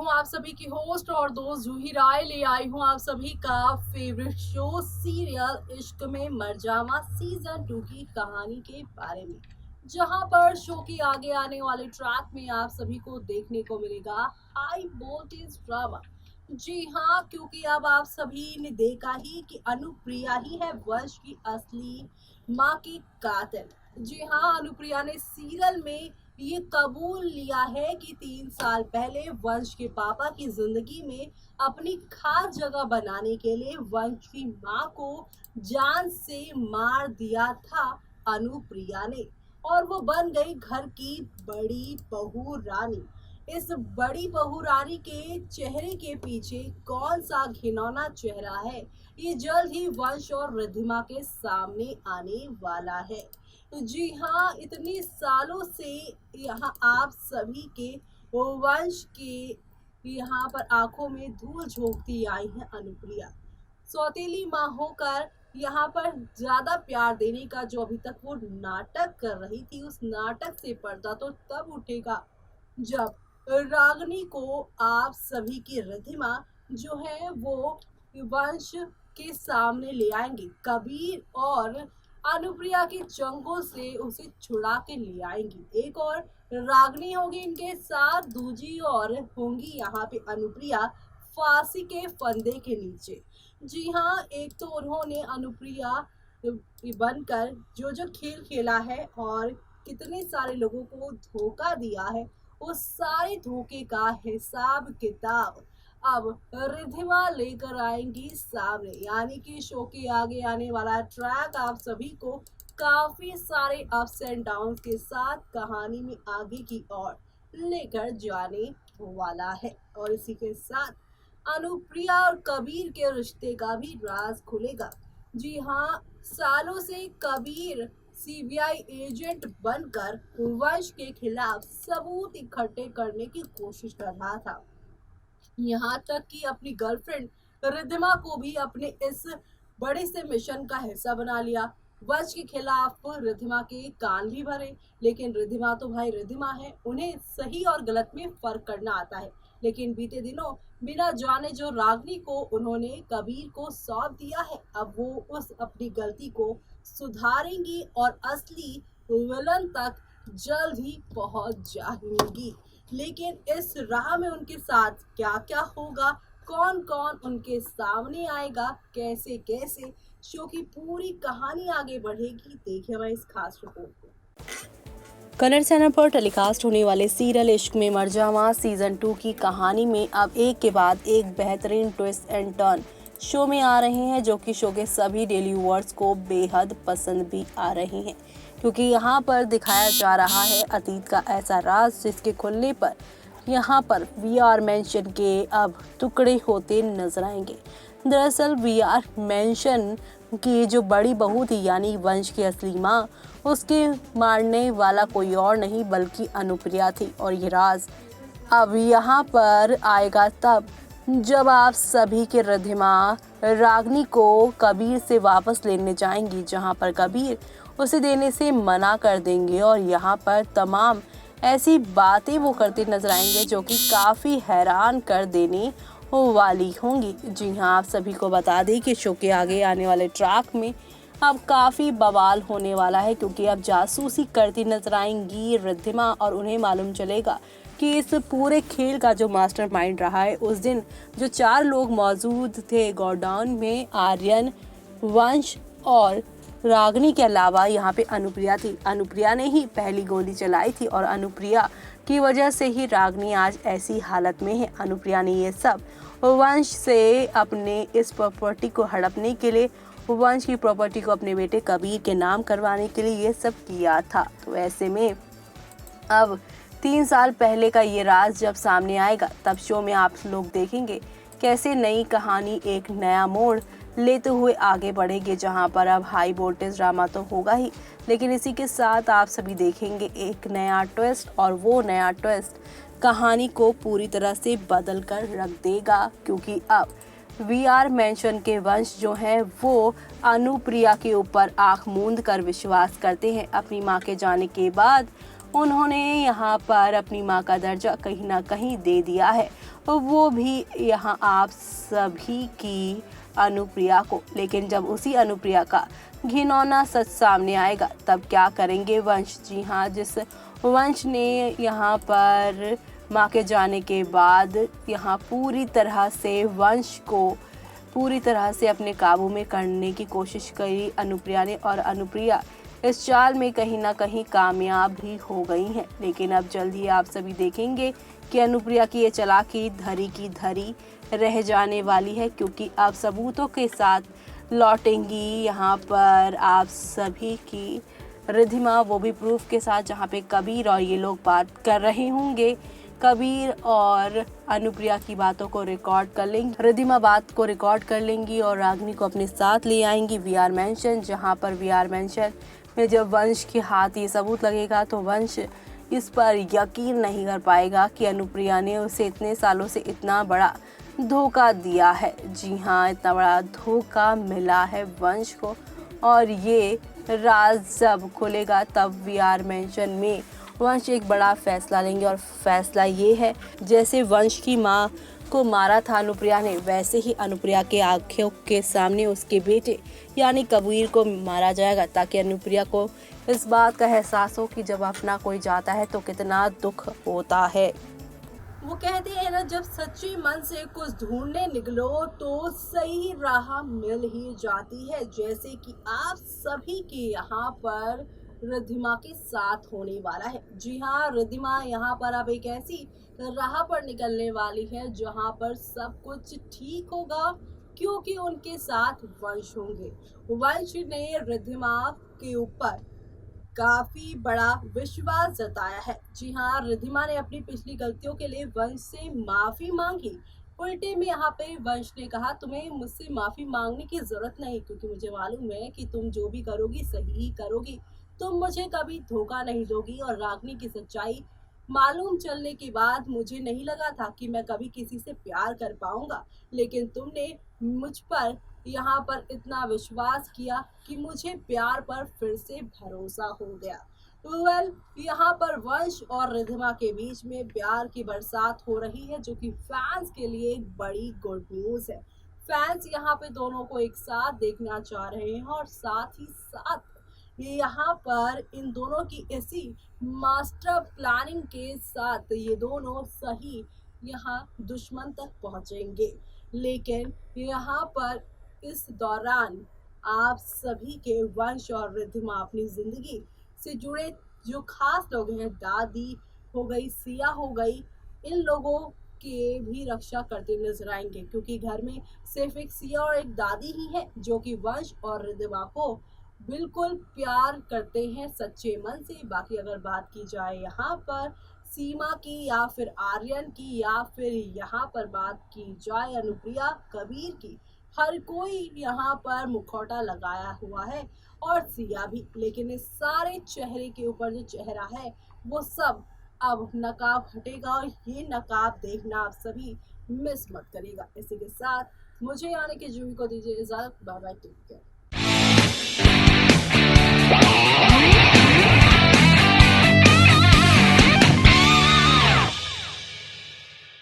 हूँ आप सभी की होस्ट और दोस्त जूही राय। ले आई हूँ आप सभी का फेवरेट शो सीरियल इश्क में मर जावा सीजन 2 की कहानी के बारे में, जहां पर शो की आगे आने वाले ट्रैक में आप सभी को देखने को मिलेगा हाई वोल्टेज ड्रामा। जी हाँ, क्योंकि अब आप सभी ने देखा ही कि अनुप्रिया ही है वंश की असली माँ की कातिल। जी हाँ, अनुप्रिया ने सीरियल में ये कबूल लिया है कि 3 साल पहले वंश के पापा की जिंदगी में अपनी खास जगह बनाने के लिए वंश की माँ को जान से मार दिया था अनुप्रिया ने, और वो बन गई घर की बड़ी बहू रानी। इस बड़ी बहू रानी के चेहरे के पीछे कौन सा घिनौना चेहरा है, ये जल्द ही वंश और रिद्धिमा के सामने आने वाला है। जी हाँ, इतने सालों से यहाँ आप सभी के वंश के यहाँ पर आंखों में धूल झोंकती आई है अनुप्रिया। सौतेली माँ होकर यहाँ पर ज्यादा प्यार देने का जो अभी तक वो नाटक कर रही थी, उस नाटक से पर्दा तो तब उठेगा जब रागनी को आप सभी की रिद्धिमा जो है वो वंश के सामने ले आएंगे। कबीर और अनुप्रिया के चंगों से उसे छुड़ा के ले आएंगी। एक और रागनी होगी इनके साथ, दूजी और होंगी यहाँ पे अनुप्रिया फांसी के फंदे के नीचे। जी हाँ, एक तो उन्होंने अनुप्रिया बनकर जो जो खेल खेला है और कितने सारे लोगों को धोखा दिया है, उस सारे धोखे का हिसाब किताब अब रिद्धिमा लेकर आएंगी सामने। यानी कि शो के आगे आने वाला ट्रैक आप सभी को काफी सारे अप्स एंड डाउन के साथ कहानी में आगे की ओर लेकर जाने वाला है। और इसी के साथ अनुप्रिया और कबीर के रिश्ते का भी राज खुलेगा। जी हाँ, सालों से कबीर सीबीआई एजेंट बनकर वंश के खिलाफ सबूत इकट्ठे करने की कोशिश कर रहा था। यहाँ तक कि अपनी गर्लफ्रेंड रिद्धिमा को भी अपने इस बड़े से मिशन का हिस्सा बना लिया। वंश के खिलाफ रिद्धिमा के कान भी भरे, लेकिन रिद्धिमा तो भाई रिद्धिमा है, उन्हें सही और गलत में फर्क करना आता है। लेकिन बीते दिनों बिना जाने जो रागनी को उन्होंने कबीर को सौंप दिया है, अब वो उस अपनी गलती को सुधारेंगी और असली विलन तक जल्द ही पहुंच जाएंगी। लेकिन इस राह में उनके साथ क्या क्या होगा, कौन कौन उनके सामने आएगा, कैसे कैसे शो की पूरी कहानी आगे बढ़ेगी, देखिए हमारी इस खास रिपोर्ट को। कन्नड़ चैनल पर टेलीकास्ट होने वाले सीरियल इश्क में मर जावा सीजन 2 की कहानी में अब एक के बाद एक बेहतरीन ट्विस्ट एंड टर्न शो में आ रहे हैं, जो कि शो के सभी डेली व्यूअर्स को बेहद पसंद भी आ रहे हैं, क्योंकि यहाँ पर दिखाया जा रहा है अतीत का ऐसा राज जिसके खुलने पर यहाँ पर वीआर मेंशन के अब टुकड़े होते नजर आएंगे। दरअसल वीआर मेंशन की जो बड़ी बहू थी यानी वंश की असली माँ, उसके मारने वाला कोई और नहीं बल्कि अनुप्रिया थी। और ये राज अब यहाँ पर आएगा तब जब आप सभी के रिद्धिमा रागनी को कबीर से वापस लेने जाएंगी, जहाँ पर कबीर उसे देने से मना कर देंगे और यहाँ पर तमाम ऐसी बातें वो करते नजर आएंगे जो कि काफ़ी हैरान कर देने वाली होंगी। जी हाँ, आप सभी को बता दें कि शो के आगे आने वाले ट्रैक में अब काफ़ी बवाल होने वाला है, क्योंकि अब जासूसी करती नजर आएंगी रिद्धिमा और उन्हें मालूम चलेगा कि इस पूरे खेल का जो मास्टरमाइंड रहा है, उस दिन जो 4 लोग मौजूद थे गोडाउन में, आर्यन, वंश और रागनी के अलावा यहाँ पे अनुप्रिया थी। अनुप्रिया ने ही पहली गोली चलाई थी और अनुप्रिया की वजह से ही रागनी आज ऐसी हालत में है। अनुप्रिया ने ये सब वंश से अपने इस प्रॉपर्टी को हड़पने के लिए, वंश की प्रॉपर्टी को अपने बेटे कबीर के नाम करवाने के लिए ये सब किया था। तो ऐसे में अब 3 साल पहले का ये राज जब सामने आएगा, तब शो में आप लोग देखेंगे कैसे नई कहानी एक नया मोड़ लेते हुए आगे बढ़ेंगे, जहां पर अब हाई वोल्टेज ड्रामा तो होगा ही, लेकिन इसी के साथ आप सभी देखेंगे एक नया ट्विस्ट, और वो नया ट्विस्ट कहानी को पूरी तरह से बदल कर रख देगा, क्योंकि अब वीआर मेंशन के वंश जो हैं वो अनुप्रिया के ऊपर आंख मूंद कर विश्वास करते हैं। अपनी मां के जाने के बाद उन्होंने यहाँ पर अपनी मां का दर्जा कहीं ना कहीं दे दिया है वो भी यहाँ आप सभी की अनुप्रिया को। लेकिन जब उसी अनुप्रिया का घिनौना सच सामने आएगा तब क्या करेंगे वंश? जी हाँ, जिस वंश ने यहाँ पर माँ के जाने के बाद यहाँ पूरी तरह से अपने काबू में करने की कोशिश करी अनुप्रिया ने, और अनुप्रिया इस चाल में कहीं ना कहीं कामयाब भी हो गई हैं। लेकिन अब जल्दी आप सभी देखेंगे कि अनुप्रिया की ये चालाकी धरी की धरी रह जाने वाली है, क्योंकि अब सबूतों के साथ लौटेंगी यहाँ पर आप सभी की रिद्धिमा, वो भी प्रूफ के साथ, जहाँ पे कबीर और ये लोग बात कर रहे होंगे। कबीर और अनुप्रिया की बातों को रिकॉर्ड कर लेंगी, रिद्धिमा बात को रिकॉर्ड कर लेंगी और रागिनी को अपने साथ ले आएंगी वीआर मेंशन, जहाँ पर वीआर मेंशन में जब वंश के हाथ ये सबूत लगेगा तो वंश इस पर यकीन नहीं कर पाएगा कि अनुप्रिया ने उसे इतने सालों से इतना बड़ा धोखा दिया है। जी हाँ, इतना बड़ा धोखा मिला है वंश को, और ये राज जब खुलेगा तब वीआर मेंशन में वंश एक बड़ा फैसला लेंगे। और फैसला ये है, जैसे वंश की माँ को मारा था अनुप्रिया ने, वैसे ही अनुप्रिया के आंखों के सामने उसके बेटे यानी कबीर को मारा जाएगा, ताकि अनुप्रिया को इस बात का एहसास हो कि जब अपना कोई जाता है तो कितना दुख होता है। वो कहते हैं ना, जब सच्चे मन से कुछ ढूंढने निकलो तो सही राह मिल ही जाती है। जैसे कि आप सभी के यहाँ पर रिद्धिमा के साथ होने वाला है। जी हाँ, रिद्धिमा यहाँ पर अब एक ऐसी राह पर निकलने वाली है जहाँ पर सब कुछ ठीक होगा, क्योंकि उनके साथ वंश होंगे। वंश ने रिद्धिमा के ऊपर काफी बड़ा विश्वास जताया है। जी हाँ, रिद्धिमा ने अपनी पिछली गलतियों के लिए वंश से माफी मांगी। उल्टे में यहाँ पे वंश ने कहा, तुम्हें मुझसे माफी मांगने की जरूरत नहीं, क्योंकि मुझे मालूम है कि तुम जो भी करोगी सही ही करोगी, तुम मुझे कभी धोखा नहीं दोगी। और रागिनी की सच्चाई मालूम चलने के बाद मुझे नहीं लगा था कि मैं कभी किसी से प्यार कर पाऊंगा, लेकिन तुमने मुझ पर यहाँ पर इतना विश्वास किया कि मुझे प्यार पर फिर से भरोसा हो गया। यहाँ पर वंश और रिद्धिमा के बीच में प्यार की बरसात हो रही है, जो कि फैंस के लिए एक बड़ी गुड न्यूज है। फैंस यहाँ पे दोनों को एक साथ देखना चाह रहे हैं, और साथ ही साथ यहाँ पर इन दोनों की इसी मास्टर प्लानिंग के साथ ये दोनों सही यहाँ दुश्मन तक पहुंचेंगे। लेकिन यहाँ पर इस दौरान आप सभी के वंश और रिद्धिमा अपनी जिंदगी से जुड़े जो खास लोग हैं, दादी हो गई, सिया हो गई, इन लोगों के भी रक्षा करते नजर आएंगे, क्योंकि घर में सिर्फ एक सिया और एक दादी ही है जो कि वंश और रिद्धिमा को बिल्कुल प्यार करते हैं सच्चे मन से। बाकी अगर बात की जाए यहाँ पर सीमा की या फिर आर्यन की, या फिर यहाँ पर बात की जाए अनुप्रिया कबीर की, हर कोई यहाँ पर मुखौटा लगाया हुआ है, और सिया भी। लेकिन इस सारे चेहरे के ऊपर जो चेहरा है वो सब अब नकाब हटेगा, और ये नकाब देखना आप सभी मिस मत करिएगा। इसी के साथ मुझे यानी कि जूही को दीजिए इजाजत। Bye bye, take care.